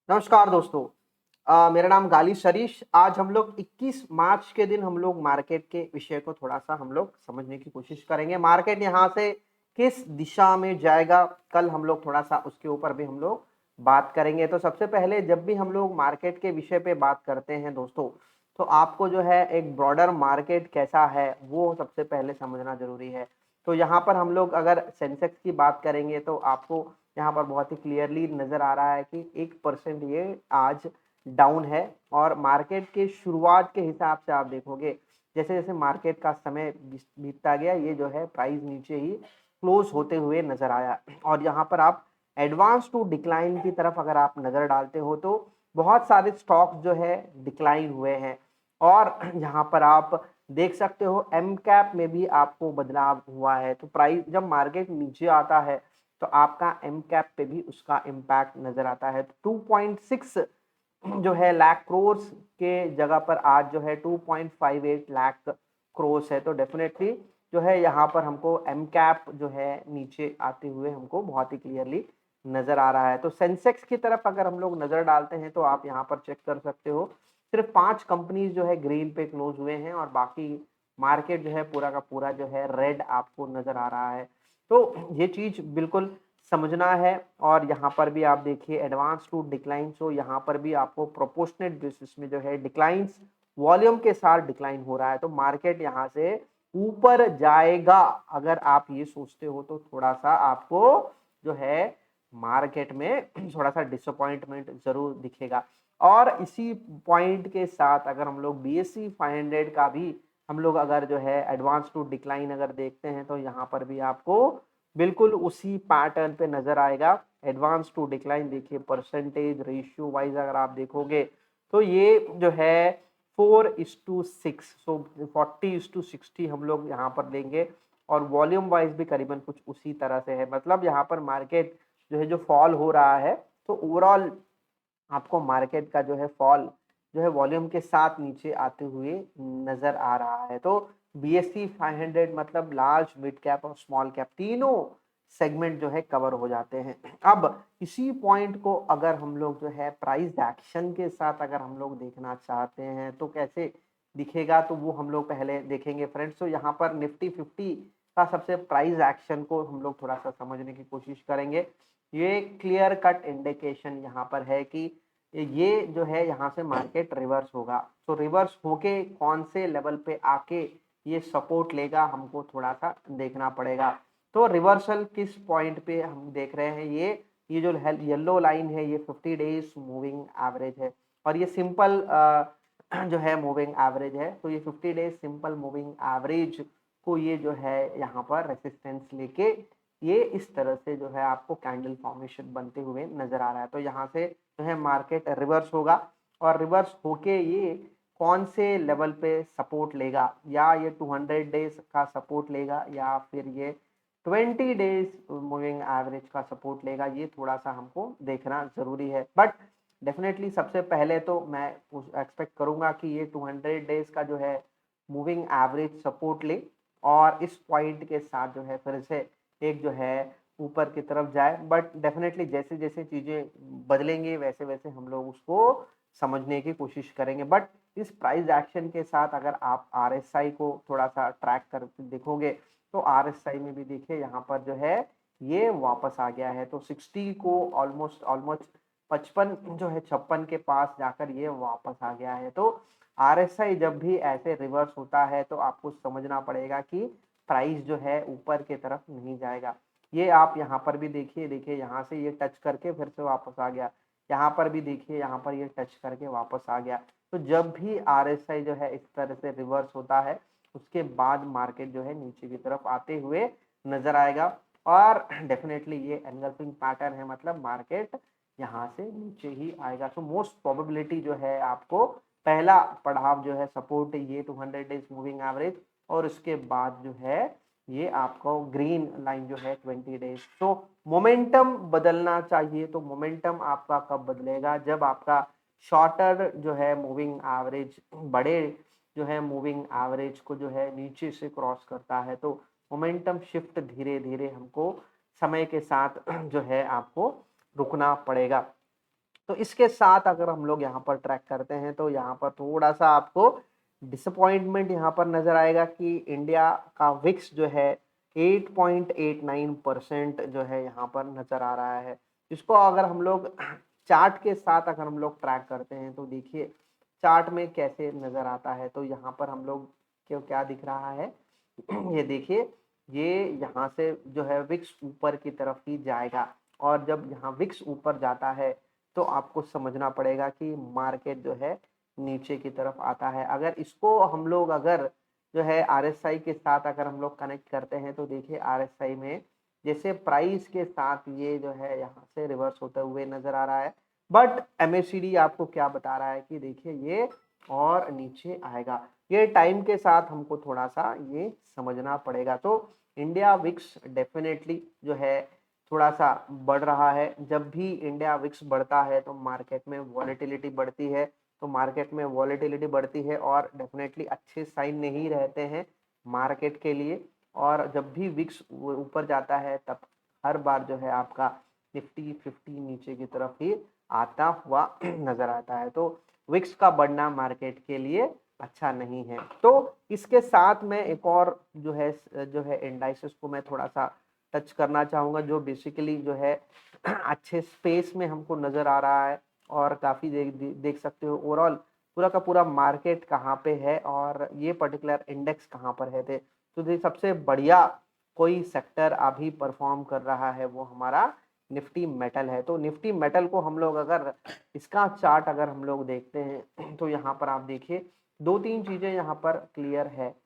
नमस्कार दोस्तों। मेरा नाम गाली शरीश। आज हम लोग 21 मार्च के दिन हम लोग मार्केट के विषय को थोड़ा-सा हम लोग समझने की कोशिश करेंगे। मार्केट यहाँ से किस दिशा में जाएगा, कल हम लोग थोड़ा-सा उसके ऊपर भी हम लोग बात करेंगे। तो सबसे पहले जब भी हम लोग मार्केट के विषय पे बात करते हैं दोस्तों, तो आपको जो है एक ब्रॉडर मार्केट कैसा है, वो सबसे पहले समझना ज़रूरी है। तो यहाँ पर हम लोग अगर सेंसेक्स की बात करेंगे तो आपको यहाँ पर बहुत ही क्लियरली नज़र आ रहा है कि 1% ये आज डाउन है। और मार्केट के शुरुआत के हिसाब से आप देखोगे, जैसे-जैसे मार्केट का समय बीतता गया, ये जो है प्राइस नीचे ही क्लोज़ होते हुए नज़र आया। और यहाँ पर आप एडवांस टू डिक्लाइन की तरफ अगर आप नज़र डालते हो तो बहुत सारे स्टॉक्स जो है डिक्लाइन हुए हैं। और यहाँ पर आप देख सकते हो एम कैप में भी आपको बदलाव हुआ है। तो प्राइस जब मार्केट नीचे आता है तो आपका एम कैप पे भी उसका इम्पैक्ट नज़र आता है। तो 2.6 जो है लाख क्रोर्स के जगह पर आज जो है 2.58 लाख क्रोर्स है। तो डेफिनेटली जो है यहाँ पर हमको एम कैप जो है नीचे आते हुए हमको बहुत ही क्लियरली नज़र आ रहा है। तो सेंसेक्स की तरफ अगर हम लोग नज़र डालते हैं तो आप यहाँ पर चेक कर सकते हो, सिर्फ 5 कंपनीज जो है ग्रीन पे क्लोज हुए हैं और बाकी मार्केट जो है पूरा का पूरा जो है रेड आपको नज़र आ रहा है। तो ये चीज़ बिल्कुल समझना है। और यहाँ पर भी आप देखिए एडवांस टू डिक्लाइन, सो यहाँ पर भी आपको प्रोपोर्शनेट बेसिस में जो है डिक्लाइंस वॉल्यूम के साथ डिक्लाइन हो रहा है। तो मार्केट यहाँ से ऊपर जाएगा अगर आप ये सोचते हो तो थोड़ा-सा आपको जो है मार्केट में थोड़ा-सा डिसअपॉइंटमेंट ज़रूर दिखेगा। और इसी पॉइंट के साथ अगर हम लोग बीएसई 500 का भी हम लोग अगर जो है एडवांस टू डिक्लाइन अगर देखते हैं तो यहाँ पर भी आपको बिल्कुल उसी पैटर्न पे नज़र आएगा। एडवांस टू डिक्लाइन देखिए परसेंटेज रेशियो वाइज़ अगर आप देखोगे तो ये जो है 4:6, सो 40:60 हम लोग यहाँ पर लेंगे। और वॉल्यूम वाइज़ भी करीबन कुछ उसी तरह से है। मतलब यहाँ पर मार्केट जो है जो फॉल हो रहा है, तो ओवरऑल आपको मार्केट का जो है फॉल जो है वॉल्यूम के साथ नीचे आते हुए नज़र आ रहा है। तो बीएसई 500 मतलब लार्ज, मिड कैप और स्मॉल कैप तीनों सेगमेंट जो है कवर हो जाते हैं। अब इसी पॉइंट को अगर हम लोग जो है प्राइस एक्शन के साथ अगर हम लोग देखना चाहते हैं तो कैसे दिखेगा, तो वो हम लोग पहले देखेंगे फ्रेंड्स। तो यहाँ पर निफ्टी 50 का सबसे प्राइस एक्शन को हम लोग थोड़ा-सा समझने की कोशिश करेंगे। ये क्लियर कट इंडिकेशन यहाँ पर है कि ये जो है यहाँ से मार्केट रिवर्स होगा। तो रिवर्स होके कौन से लेवल पे आके ये सपोर्ट लेगा हमको थोड़ा-सा देखना पड़ेगा। तो रिवर्सल किस पॉइंट पे हम देख रहे हैं, ये जो है येलो लाइन है ये 50 डेज़ मूविंग एवरेज है। और ये सिंपल जो है मूविंग एवरेज है। तो ये 50 डेज़ सिंपल मूविंग एवरेज को ये जो है यहाँ पर रेजिस्टेंस लेके ये इस तरह से जो है आपको कैंडल फॉर्मेशन बनते हुए नज़र आ रहा है। तो यहाँ से जो है मार्केट रिवर्स होगा और रिवर्स होके ये कौन से लेवल पे सपोर्ट लेगा, या ये 200 डेज का सपोर्ट लेगा या फिर ये 20 डेज मूविंग एवरेज का सपोर्ट लेगा, ये थोड़ा-सा हमको देखना ज़रूरी है। बट डेफिनेटली सबसे पहले तो मैं एक्सपेक्ट करूँगा कि ये 200 डेज का जो है मूविंग एवरेज सपोर्ट ले और इस पॉइंट के साथ जो है फिर से एक जो है ऊपर की तरफ जाए। बट डेफिनेटली जैसे-जैसे चीज़ें बदलेंगी वैसे-वैसे हम लोग उसको समझने की कोशिश करेंगे। बट इस प्राइस एक्शन के साथ अगर आप आरएसआई को थोड़ा-सा ट्रैक करके देखोगे, तो आरएसआई में भी देखिए यहाँ पर जो है ये वापस आ गया है। तो 60 को ऑलमोस्ट ऑलमोस्ट 55 जो है 56 के पास जाकर ये वापस आ गया है। तो आरएसआई जब भी ऐसे रिवर्स होता है तो आपको समझना पड़ेगा कि प्राइस जो है ऊपर की तरफ नहीं जाएगा। ये आप यहाँ पर भी देखिए यहाँ से ये टच करके फिर से वापस आ गया। यहाँ पर भी देखिए, यहाँ पर ये टच करके वापस आ गया। तो जब भी आरएसआई जो है इस तरह से रिवर्स होता है, उसके बाद मार्केट जो है नीचे की तरफ आते हुए नज़र आएगा। और डेफ़िनेटली ये एंगल्फिंग पैटर्न है, मतलब मार्केट यहाँ से नीचे ही आएगा। तो मोस्ट प्रोबेबिलिटी जो है आपको पहला पड़ाव जो है सपोर्ट ये 200 डेज़ मूविंग एवरेज और उसके बाद जो है ये आपको ग्रीन लाइन जो है 20 डेज़। तो मोमेंटम बदलना चाहिए। तो मोमेंटम आपका कब बदलेगा, जब आपका शॉर्टर जो है मूविंग एवरेज बड़े जो है मूविंग एवरेज को जो है नीचे से क्रॉस करता है। तो मोमेंटम शिफ्ट धीरे-धीरे हमको समय के साथ जो है आपको रुकना पड़ेगा। तो इसके साथ अगर हम लोग यहाँ पर ट्रैक करते हैं तो यहाँ पर थोड़ा सा आपको डिसअपॉइंटमेंट यहाँ पर नजर आएगा कि इंडिया का विक्स जो है 8.89% जो है यहाँ पर नजर आ रहा है। इसको अगर हम लोग चार्ट के साथ अगर हम लोग ट्रैक करते हैं तो देखिए चार्ट में कैसे नजर आता है। तो यहाँ पर हम लोग क्यों क्या दिख रहा है ये देखिए, ये यहाँ से जो है विक्स ऊपर की तरफ ही जाएगा और जब यहाँ विक्स ऊपर जाता है तो आपको समझना पड़ेगा कि मार्केट जो है नीचे की तरफ आता है। अगर इसको हम लोग अगर जो है आरएसआई के साथ अगर हम लोग कनेक्ट करते हैं तो देखिए आरएसआई में जैसे प्राइस के साथ ये जो है यहाँ से रिवर्स होते हुए नजर आ रहा है, बट एमएसीडी आपको क्या बता रहा है कि देखिए ये और नीचे आएगा। ये टाइम के साथ हमको थोड़ा सा ये समझना पड़ेगा। तो इंडिया विक्स डेफिनेटली जो है थोड़ा सा बढ़ रहा है। जब भी इंडिया विक्स बढ़ता है तो मार्केट में वॉलेटिलिटी बढ़ती है, तो मार्केट में वॉलेटिलिटी बढ़ती है और डेफिनेटली अच्छे साइन नहीं रहते हैं मार्केट के लिए। और जब भी विक्स ऊपर जाता है तब हर बार जो है आपका निफ्टी 50 नीचे की तरफ ही आता हुआ नजर आता है। तो विक्स का बढ़ना मार्केट के लिए अच्छा नहीं है। तो इसके साथ में एक और जो है इंडाइसेस को मैं थोड़ा सा टच करना चाहूंगा जो बेसिकली जो है अच्छे स्पेस में हमको नजर आ रहा है और काफी देख सकते हो ओवरऑल पूरा का पूरा मार्केट कहाँ पे है और ये पर्टिकुलर इंडेक्स कहाँ पर है थे। तो ये सबसे बढ़िया कोई सेक्टर अभी परफॉर्म कर रहा है वो हमारा निफ्टी मेटल है। तो निफ्टी मेटल को हम लोग अगर इसका चार्ट अगर हम लोग देखते हैं तो यहाँ पर आप देखिए दो तीन चीजें यहाँ पर क्लियर है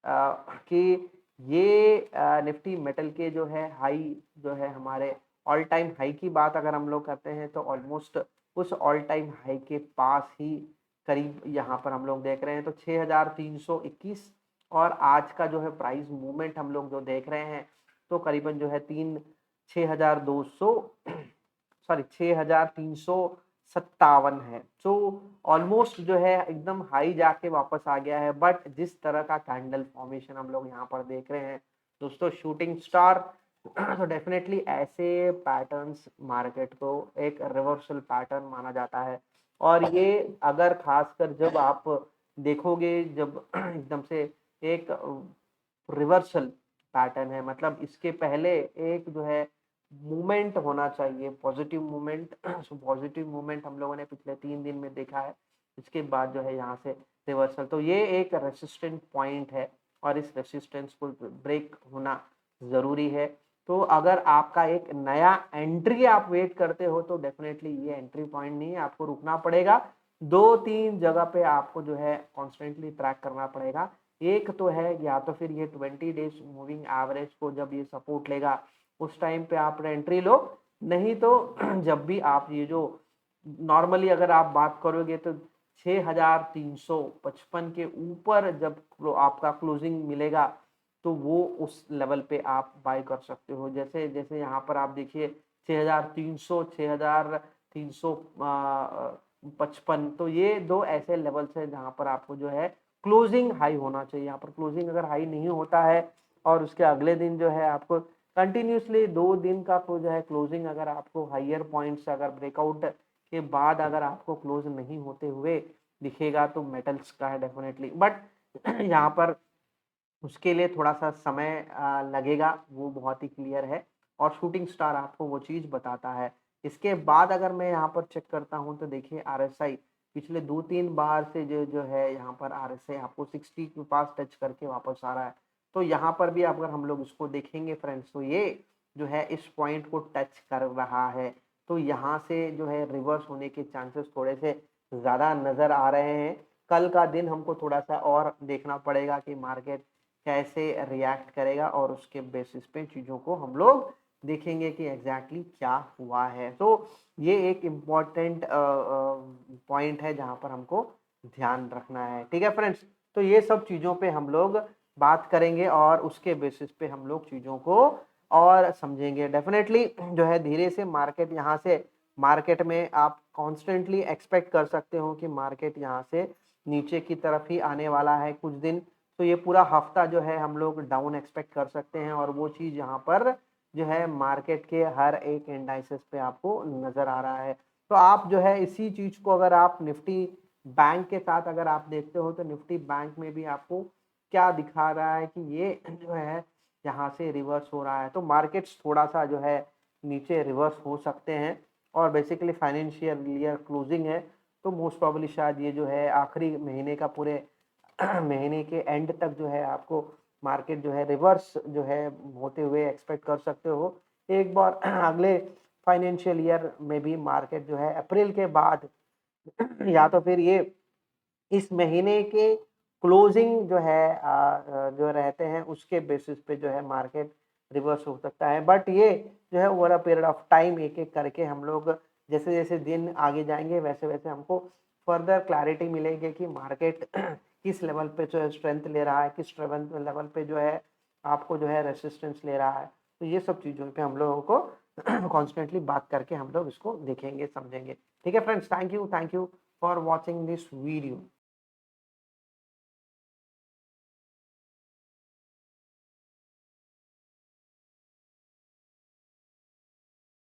कि ये निफ्टी मेटल के जो है हाई जो है हमारे ऑल टाइम हाई की बात अगर हम लोग करते हैं तो ऑलमोस्ट उस ऑल टाइम हाई के पास ही करीब यहाँ पर हम लोग देख रहे हैं। तो 6321 और आज का जो है प्राइस मूवमेंट हम लोग जो देख रहे हैं तो करीबन जो है 6200 सॉरी 6357 है। तो ऑलमोस्ट जो है एकदम हाई जाके वापस आ गया है। बट जिस तरह का कैंडल फॉर्मेशन हम लोग यहाँ पर देख रहे हैं दोस्तों शूटिंग स्टार, तो डेफिनेटली ऐसे पैटर्न्स मार्केट को एक रिवर्सल पैटर्न माना जाता है। और ये अगर खासकर जब आप देखोगे जब एकदम से एक रिवर्सल पैटर्न है मतलब इसके पहले एक जो है मूवमेंट होना चाहिए पॉजिटिव मूवमेंट। पॉजिटिव मूवमेंट हम लोगों ने पिछले 3 दिन में देखा है। इसके बाद जो है यहाँ से रिवर्सल, तो ये एक रेसिस्टेंट पॉइंट है और इस रेसिस्टेंस को ब्रेक होना जरूरी है। तो अगर आपका एक नया एंट्री आप वेट करते हो तो डेफिनेटली ये एंट्री पॉइंट नहीं है, आपको रुकना पड़ेगा। 2-3 जगह पे आपको जो है कॉन्स्टेंटली ट्रैक करना पड़ेगा। एक तो है या तो फिर ये 20 डेज मूविंग एवरेज को जब ये सपोर्ट लेगा उस टाइम पे आप एंट्री लो, नहीं तो जब भी आप ये जो नॉर्मली अगर आप बात करोगे तो 6355 के ऊपर जब आपका क्लोजिंग मिलेगा तो वो उस लेवल पे आप बाय कर सकते हो। जैसे जैसे यहाँ पर आप देखिए 6300 6355, तो ये दो ऐसे लेवल्स है जहाँ पर आपको जो है क्लोजिंग हाई होना चाहिए। यहाँ पर क्लोजिंग अगर हाई नहीं होता है और उसके अगले दिन जो है आपको कंटिन्यूसली 2 दिन का तो जो है क्लोजिंग अगर आपको हाइयर पॉइंट से अगर ब्रेकआउट के बाद अगर आपको क्लोज नहीं होते हुए दिखेगा तो मेटल्स का है डेफिनेटली। बट यहाँ पर उसके लिए थोड़ा सा समय लगेगा, वो बहुत ही क्लियर है और शूटिंग स्टार आपको वो चीज़ बताता है। इसके बाद अगर मैं यहाँ पर चेक करता हूँ तो देखिए आरएसआई पिछले 2-3 बार से जो जो है यहाँ पर आरएसआई आपको 60 के पास टच करके वापस आ रहा है। तो यहाँ पर भी अगर हम लोग इसको देखेंगे फ्रेंड्स तो ये जो है इस पॉइंट को टच कर रहा है। तो यहाँ से जो है रिवर्स होने के चांसेस थोड़े से ज़्यादा नज़र आ रहे हैं। कल का दिन हमको थोड़ा सा और देखना पड़ेगा कि मार्केट कैसे रिएक्ट करेगा और उसके बेसिस पे चीज़ों को हम लोग देखेंगे कि एग्जैक्टली क्या हुआ है। तो ये एक इम्पॉर्टेंट पॉइंट है जहाँ पर हमको ध्यान रखना है। ठीक है फ्रेंड्स, तो ये सब चीज़ों पे हम लोग बात करेंगे और उसके बेसिस पे हम लोग चीज़ों को और समझेंगे। डेफिनेटली जो है धीरे से मार्केट यहाँ से मार्केट में आप कॉन्स्टेंटली एक्सपेक्ट कर सकते हो कि मार्केट यहाँ से नीचे की तरफ ही आने वाला है कुछ दिन। तो ये पूरा हफ्ता जो है हम लोग डाउन एक्सपेक्ट कर सकते हैं और वो चीज़ यहाँ पर जो है मार्केट के हर एक इंडाइसेस पे आपको नज़र आ रहा है। तो आप जो है इसी चीज़ को अगर आप निफ्टी बैंक के साथ अगर आप देखते हो तो निफ्टी बैंक में भी आपको क्या दिखा रहा है कि ये जो है यहाँ से रिवर्स हो रहा है। तो मार्केट्स थोड़ा-सा जो है नीचे रिवर्स हो सकते हैं और बेसिकली फाइनेंशियल ईयर क्लोजिंग है, तो मोस्ट प्रोबेबली शायद ये जो है आखिरी महीने का पूरे महीने के एंड तक जो है आपको मार्केट जो है रिवर्स जो है होते हुए एक्सपेक्ट कर सकते हो। एक बार अगले फाइनेंशियल ईयर में भी मार्केट जो है अप्रैल के बाद या तो फिर ये इस महीने के क्लोजिंग जो है जो रहते हैं उसके बेसिस पे जो है मार्केट रिवर्स हो सकता है। बट ये जो है over a period of time एक-एक करके हम लोग जैसे-जैसे दिन आगे जाएँगे वैसे-वैसे हमको फर्दर क्लैरिटी मिलेगी कि मार्केट किस लेवल पे जो है स्ट्रेंथ ले रहा है, किस स्ट्रेंथ लेवल पे जो है आपको जो है रेजिस्टेंस ले रहा है। तो ये सब चीज़ों पे हम लोगों को कॉन्स्टेंटली बात करके हम लोग इसको देखेंगे, समझेंगे। ठीक है friends, thank you for watching this video.